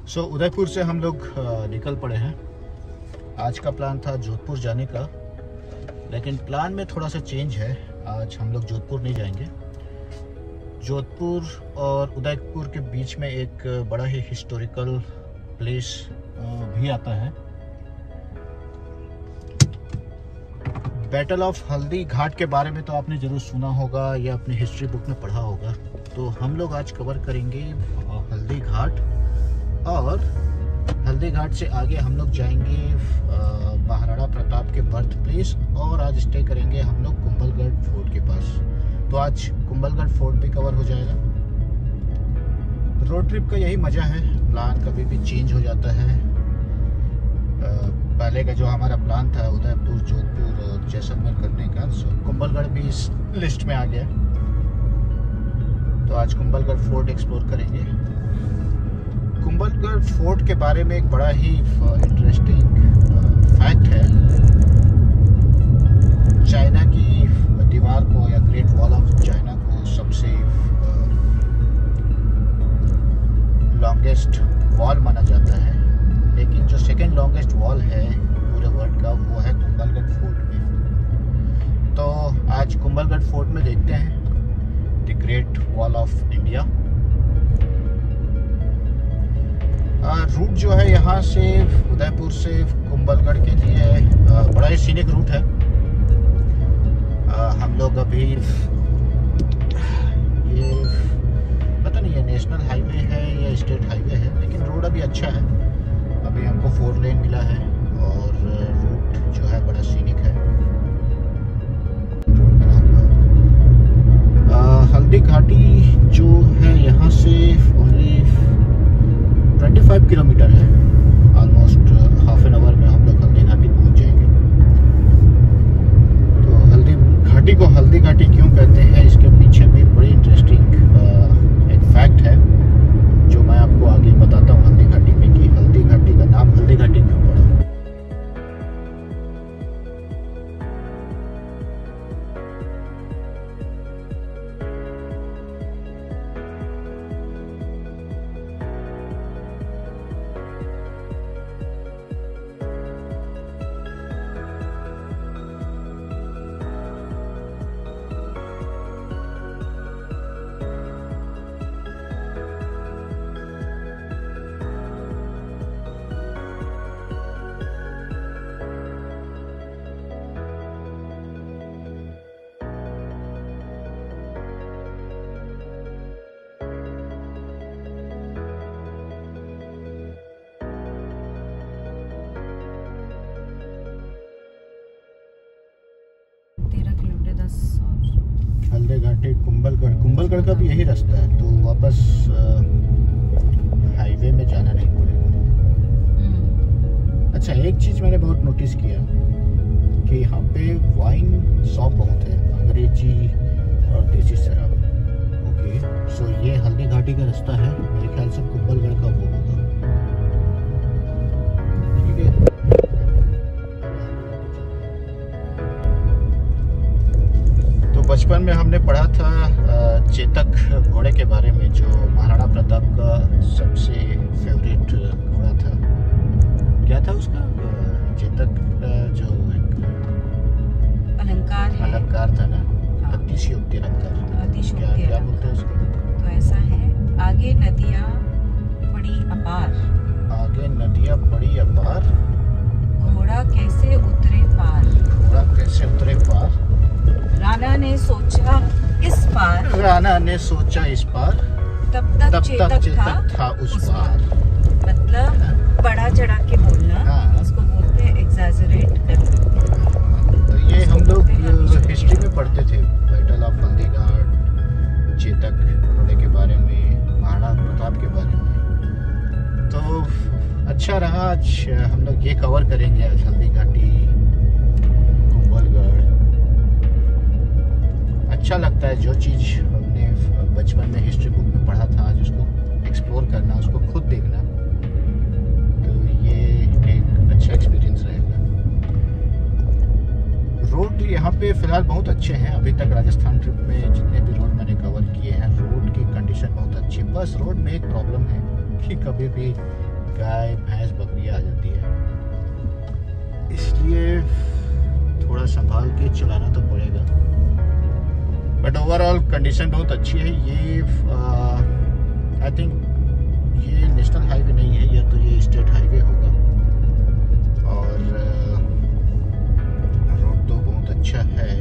उदयपुर से हम लोग निकल पड़े हैं। आज का प्लान था जोधपुर जाने का, लेकिन प्लान में थोड़ा सा चेंज है। आज हम लोग जोधपुर नहीं जाएंगे। जोधपुर और उदयपुर के बीच में एक बड़ा ही हिस्टोरिकल प्लेस भी आता है। बैटल ऑफ हल्दी घाट के बारे में तो आपने ज़रूर सुना होगा या अपनी हिस्ट्री बुक में पढ़ा होगा। तो हम लोग आज कवर करेंगे हल्दी घाट, और हल्दी घाट से आगे हम लोग जाएंगे महाराणा प्रताप के बर्थ प्लेस, और आज स्टे करेंगे हम लोग कुंभलगढ़ फोर्ट के पास। तो आज कुंभलगढ़ फोर्ट भी कवर हो जाएगा। रोड ट्रिप का यही मज़ा है, प्लान कभी भी चेंज हो जाता है। पहले का जो हमारा प्लान था उदयपुर, जोधपुर और जैसलमेर करने का, कुंभलगढ़ भी इस लिस्ट में आ गया। तो आज कुंभलगढ़ फोर्ट एक्सप्लोर करेंगे। कुंभलगढ़ फोर्ट के बारे में एक बड़ा ही इंटरेस्टिंग फैक्ट है। चाइना की दीवार को या ग्रेट वॉल ऑफ चाइना को सबसे लॉन्गेस्ट वॉल माना जाता है, लेकिन जो सेकेंड लॉन्गेस्ट वॉल है पूरे वर्ल्ड का वो है कुंभलगढ़ फोर्ट में। तो आज कुंभलगढ़ फोर्ट में देखते हैं the great wall of India. Route जो है यहाँ से उदयपुर से कुंभलगढ़ के लिए बड़ा ही सीनिक रूट है। हम लोग अभी ये पता नहीं है नेशनल हाईवे है या स्टेट हाईवे है, लेकिन रोड अभी अच्छा है। अभी हमको 4 लेन मिला है और रूट जो है बड़ा सीनिक है। रोड बना हुआ है। हल्दी घाटी जो है यहाँ से ओनली 25 किलोमीटर है। ऑलमोस्ट हाफ एन आवर में हम लोग हल्दी घाटी पहुँच जाएंगे। तो हल्दी घाटी को हल्दी घाटी क्यों कहते हैं, इसके पीछे भी बड़ी इंटरेस्टिंग एक फैक्ट है जो मैं आपको आगे बताता हूँ हल्दी घाटी में, कि हल्दी घाटी का नाम हल्दी घाटी क्यों पड़ा। हल्दी घाटी कुंभलगढ़ का भी यही रास्ता है, तो वापस हाईवे में जाना नहीं पड़ेगा। अच्छा, एक चीज मैंने बहुत नोटिस किया कि यहाँ पे वाइन शॉप बहुत है, अंग्रेजी और देसी शराब। ओके, सो ये हल्दी घाटी का रास्ता है, मेरे ख्याल से कुंभलगढ़ का वो होगा। ठीक है, बचपन में हमने पढ़ा था चेतक घोड़े के बारे में, जो महाराणा प्रताप का सबसे फेवरेट घोड़ा था। क्या था उसका? चेतक का जो एक अलंकार था ना, अतिशयोक्ति अलंकार। क्या बोलते हैं उसको? तो ऐसा है, आगे नदियाँ पड़ी अपार, आगे नदियाँ पड़ी अपार, घोड़ा कैसे उतरे पार, घोड़ा कैसे उतरे पार, राणा ने सोचा इस पार, राणा ने सोचा इस पार, तब तक चेतक था उस पार। मतलब बड़ा चढ़ा के बोलना, इसको बोलते हैं एग्जैजरेट करना। तो ये हम लोग हिस्ट्री में पढ़ते थे, बैटल ऑफ हल्दी घाट, चेतक घोड़े के बारे में, महाराणा प्रताप के बारे में। तो अच्छा रहा, आज हम लोग ये कवर करेंगे। आज हल्दी घाटी, कुंभलगढ़। अच्छा लगता है जो चीज़ हमने बचपन में हिस्ट्री बुक में पढ़ा था, आज उसको एक्सप्लोर करना, उसको खुद देखना, तो ये एक अच्छा एक्सपीरियंस रहेगा। रोड यहाँ पे फ़िलहाल बहुत अच्छे हैं। अभी तक राजस्थान ट्रिप में जितने भी रोड मैंने कवर किए हैं, रोड की कंडीशन बहुत अच्छी है। बस रोड में एक प्रॉब्लम है कि कभी भी गाय भैंस बकरी आ जाती है, इसलिए थोड़ा संभाल के चलाना तो पड़ेगा। बट ओवरऑल कंडीशन बहुत अच्छी है। ये आई थिंक ये नेशनल हाईवे नहीं है, या तो ये स्टेट हाईवे होगा। और रोड तो बहुत अच्छा है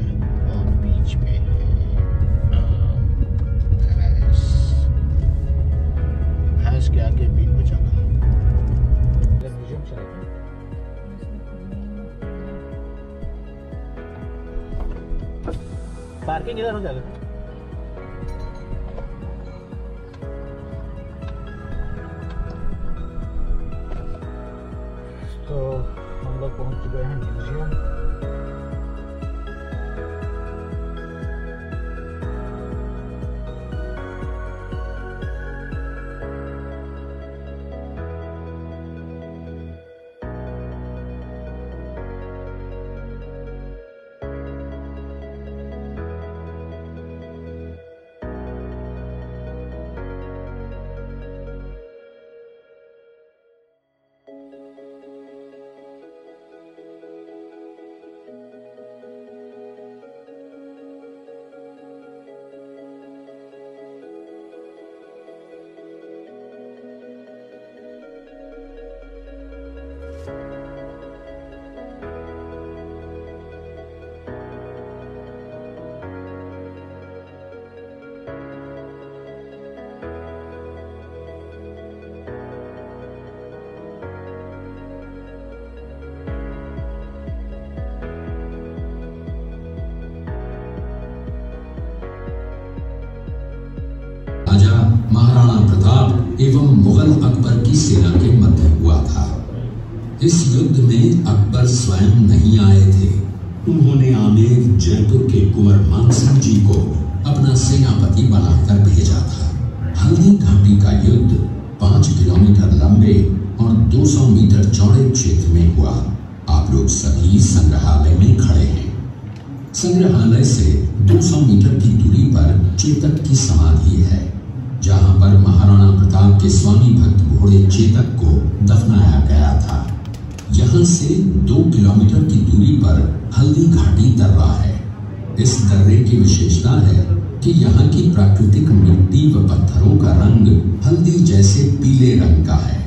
और बीच में है भैंस के आगे बीन बचाना। पार्किंग इधर हो जाएगा। तो हम लोग पहुंच चुके हैं म्यूजियम। महाराणा प्रताप एवं मुगल अकबर की सेना के मध्य हुआ था। इस युद्ध में अकबर स्वयं नहीं आए थे। उन्होंने आमेर जयपुर के कुंवर मानसिंह जी को अपना सेनापति बनाकर भेजा था। हल्दी घाटी का युद्ध 5 किलोमीटर लंबे और 200 मीटर चौड़े क्षेत्र में हुआ। आप लोग सभी संग्रहालय में खड़े हैं। संग्रहालय से 200 मीटर की दूरी पर चेतक की समाधि है, जहां पर महाराणा प्रताप के स्वामी भक्त घोड़े चेतक को दफनाया गया था। यहां से 2 किलोमीटर की दूरी पर हल्दी घाटी दर्रा है। इस दर्रे की विशेषता है कि यहाँ की प्राकृतिक मिट्टी व पत्थरों का रंग हल्दी जैसे पीले रंग का है।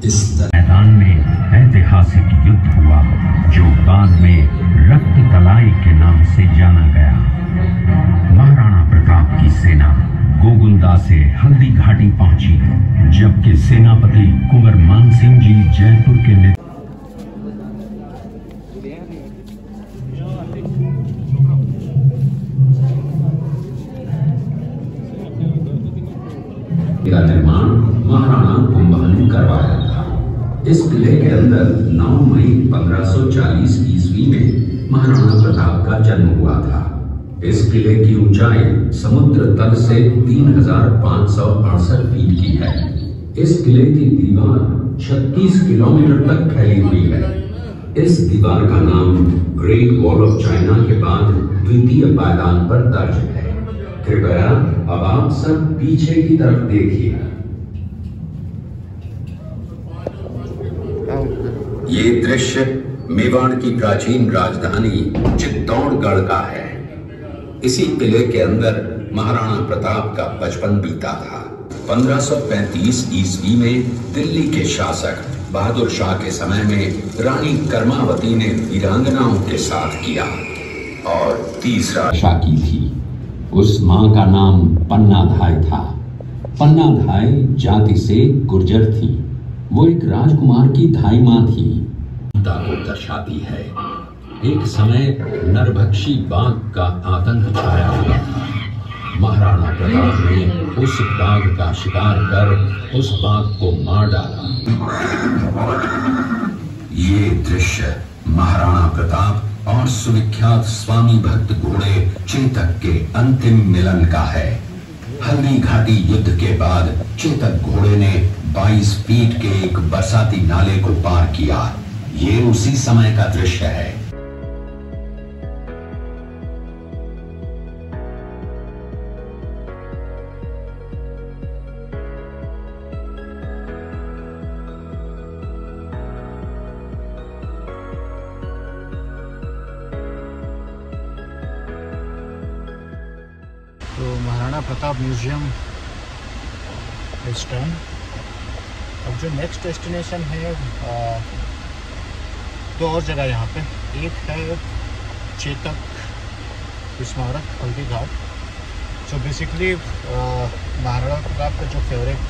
इस मैदान में ऐतिहासिक युद्ध हुआ जो बाद में रक्त तलाई के नाम से जाना गया। महाराणा प्रताप की सेना गोगुंदा से हल्दी घाटी पहुंची, जबकि सेनापति कुंवर मानसिंह जी जयपुर के का निर्माण महाराणा कुंभा ने करवाया था। इस किले के अंदर 9 मई 1540 ईस्वी में महाराणा प्रताप का जन्म हुआ था। इस किले की ऊंचाई समुद्र तल से 3568 फीट की है। इस किले की दीवार 36 किलोमीटर तक फैली हुई है। इस दीवार का नाम ग्रेट वॉल ऑफ चाइना के बाद द्वितीय पायदान पर दर्ज है। कृपया अब आप सब पीछे की तरफ देखिए। ये दृश्य मेवाड़ की प्राचीन राजधानी चित्तौड़गढ़ का है। इसी किले के अंदर महाराणा प्रताप का बचपन बीता था। 1535 ईस्वी में दिल्ली के शासक बहादुर शाह के समय में रानी कर्मावती ने वीरांगनाओं के साथ किया और तीसरा शाह की थी। उस मां का नाम पन्नाधाय था। पन्नाधाय जाति से गुर्जर थी। वो एक राजकुमार की धाई मां थी। को दर्शाती है। एक समय नरभक्षी बाघ का आतंक छाया हुआ था। महाराणा प्रताप ने उस बाघ का शिकार कर उस बाघ को मार डाला। ये दृश्य महाराणा प्रताप और सुविख्यात स्वामी भक्त घोड़े चेतक के अंतिम मिलन का है। हल्दी घाटी युद्ध के बाद चेतक घोड़े ने 22 फीट के एक बरसाती नाले को पार किया। ये उसी समय का दृश्य है। प्रताप म्यूजियम इस टाइम। अब जो नेक्स्ट डेस्टिनेशन है, दो और जगह यहाँ पे, एक है चेतक स्मारक हल्दी घाट। सो बेसिकली महाराणा प्रताप का जो फेवरेट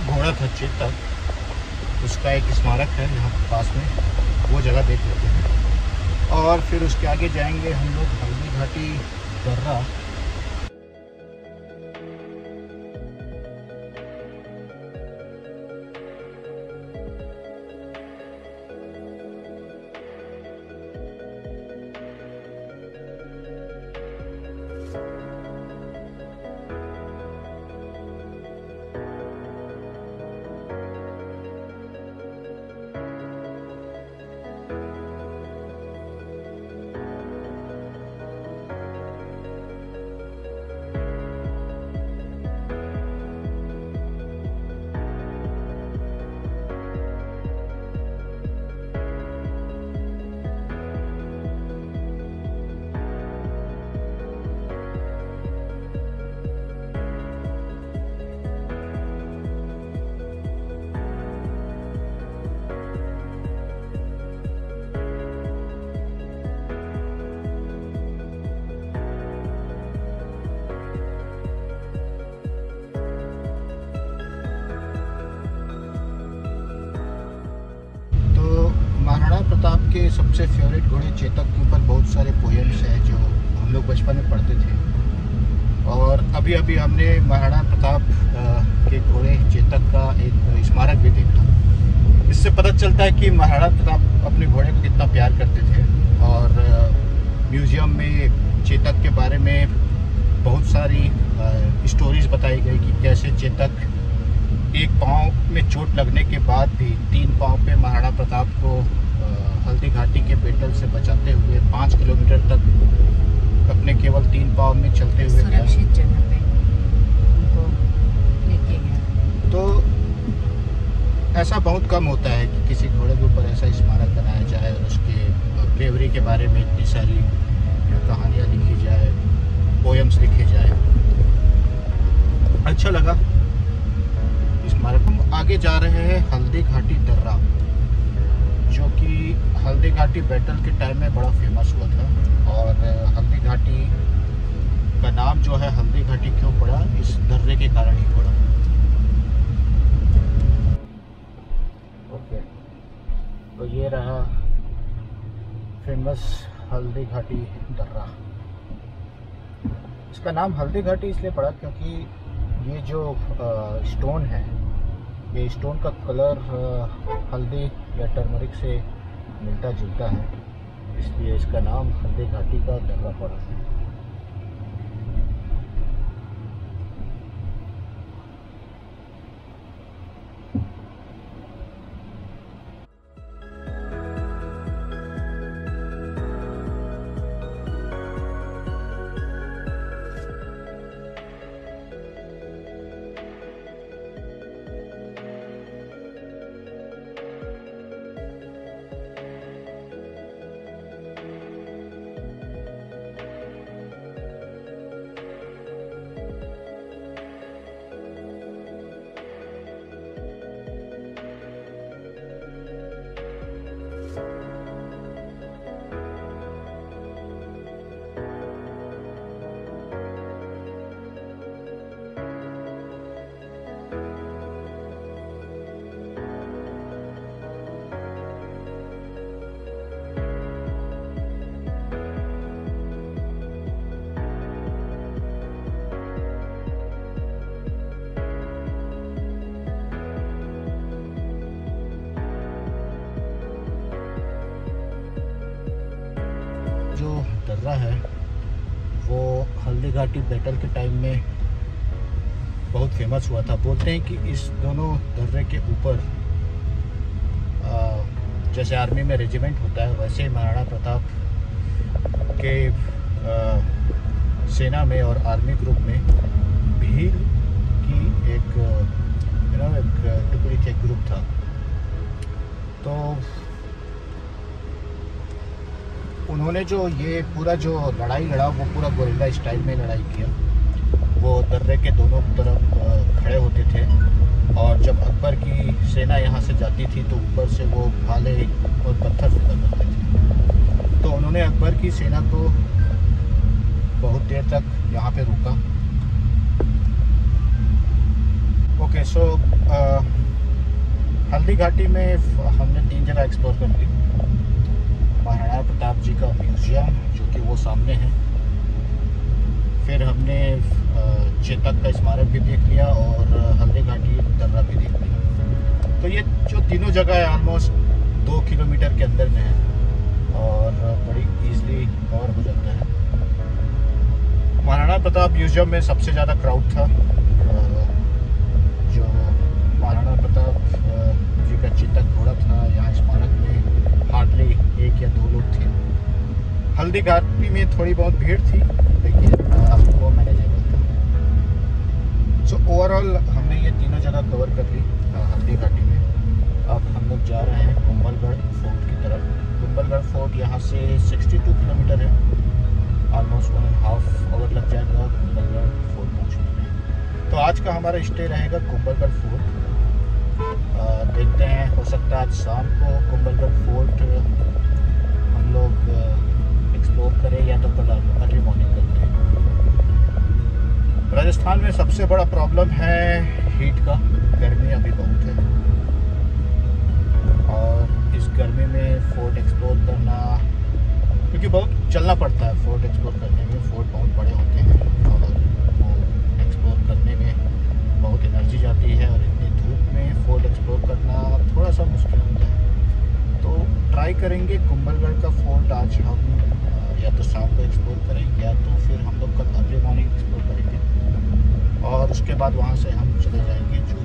घोड़ा था चेतक, उसका एक स्मारक है यहाँ पास में, वो जगह देख लेते हैं और फिर उसके आगे जाएंगे हम लोग हल्दी घाटी दर्रा। प्रताप के सबसे फेवरेट घोड़े चेतक के ऊपर बहुत सारे पोएम्स हैं जो हम लोग बचपन में पढ़ते थे, और अभी अभी हमने महाराणा प्रताप के घोड़े चेतक का एक स्मारक भी देखा। इससे पता चलता है कि महाराणा प्रताप अपने घोड़े को कितना प्यार करते थे। और म्यूज़ियम में चेतक के बारे में बहुत सारी स्टोरीज बताई गई कि कैसे चेतक एक पाँव में चोट लगने के बाद भी 3 पाँव पे महाराणा प्रताप को हल्दी घाटी के बेटल से बचाते हुए 5 किलोमीटर तक अपने केवल 3 पाँव में चलते हुए सुरक्षित जगह पे उनको लेके गए। तो ऐसा बहुत कम होता है कि किसी घोड़े के ऊपर ऐसा स्मारक बनाया जाए और उसके ब्रेवरी के बारे में इतनी सारी कहानियाँ लिखी जाए, पोएम्स लिखे जाए। अच्छा लगा स्मारक। हम आगे जा रहे हैं हल्दी घाटी दर्रा, जो कि हल्दी घाटी बैटल के टाइम में बड़ा फेमस हुआ था। और हल्दी घाटी का नाम जो है हल्दी घाटी क्यों पड़ा, इस दर्रे के कारण ही पड़ा। ओके, तो ये रहा फेमस हल्दी घाटी दर्रा। इसका नाम हल्दी घाटी इसलिए पड़ा क्योंकि ये जो स्टोन है, ये स्टोन का कलर हल्दी या टर्मरिक से मिलता जुलता है, इसलिए इसका नाम हल्दी घाटी का दर्रा पड़ा। जो दर्रा है वो हल्दी घाटी बैटल के टाइम में बहुत फेमस हुआ था। बोलते हैं कि इस दोनों दर्रे के ऊपर जैसे आर्मी में रेजिमेंट होता है, वैसे महाराणा प्रताप के सेना में और आर्मी ग्रुप में भील की एक टुकड़ी थी, ग्रुप था। तो उन्होंने जो ये पूरा जो लड़ाई लड़ा वो पूरा गोरिल्ला स्टाइल में लड़ाई किया। वो दर्रे के दोनों तरफ खड़े होते थे और जब अकबर की सेना यहाँ से जाती थी तो ऊपर से वो भाले और पत्थर फेंका करते थे। तो उन्होंने अकबर की सेना को बहुत देर तक यहाँ पे रोका। ओके, सो हल्दी घाटी में हमने 3 जगह एक्सप्लोर कर ली। महाराणा प्रताप जी का म्यूजियम जो कि वो सामने है, फिर हमने चेतक का स्मारक भी देख लिया और हल्दी घाटी दर्रा भी देख लिया। तो ये जो तीनों जगह है ऑलमोस्ट 2 किलोमीटर के अंदर में है और बड़ी ईजिली कवर हो जाता है। महाराणा प्रताप म्यूजियम में सबसे ज़्यादा क्राउड था। जो महाराणा प्रताप जी का चेतक घोड़ा था, यहाँ स्मारक में हार्डली 1 या 2 लोग थे। हल्दी घाटी में थोड़ी बहुत भीड़ थी लेकिन वो मैनेजेबल था। सो ओवरऑल हमने ये तीनों जगह कवर कर ली हल्दी घाटी में। अब हम लोग जा रहे हैं कुंभलगढ़ फोर्ट की तरफ। कुंभलगढ़ फोर्ट यहाँ से 62 किलोमीटर है, ऑलमोस्ट 1.5 आवर लग जाएगा कुंभलगढ़ फोर्ट पहुँचने में। तो आज का हमारा स्टे रहेगा कुंभलगढ़ फोर्ट। देखते हैं, हो सकता है आज शाम को कुंभलगढ़ फोर्ट हम लोग एक्सप्लोर करें या तो कल अर्ली मॉर्निंग करते हैं। राजस्थान में सबसे बड़ा प्रॉब्लम है हीट का, गर्मी अभी बहुत है और इस गर्मी में फोर्ट एक्सप्लोर करना, क्योंकि बहुत चलना पड़ता है फोर्ट एक्सप्लोर करने में। फोर्ट बहुत बड़े होते हैं और वो एक्सप्लोर करने में बहुत एनर्जी जाती है और इतनी धूप में फोर्ट एक्सप्लोर करना थोड़ा सा मुश्किल होता है। तो ट्राई करेंगे कुंभलगढ़ का फोर्ट आज हम या तो शाम को एक्सप्लोर करेंगे या तो फिर हम लोग कल अर्ली मॉर्निंग एक्सप्लोर करेंगे और उसके बाद वहाँ से हम चले जाएंगे जो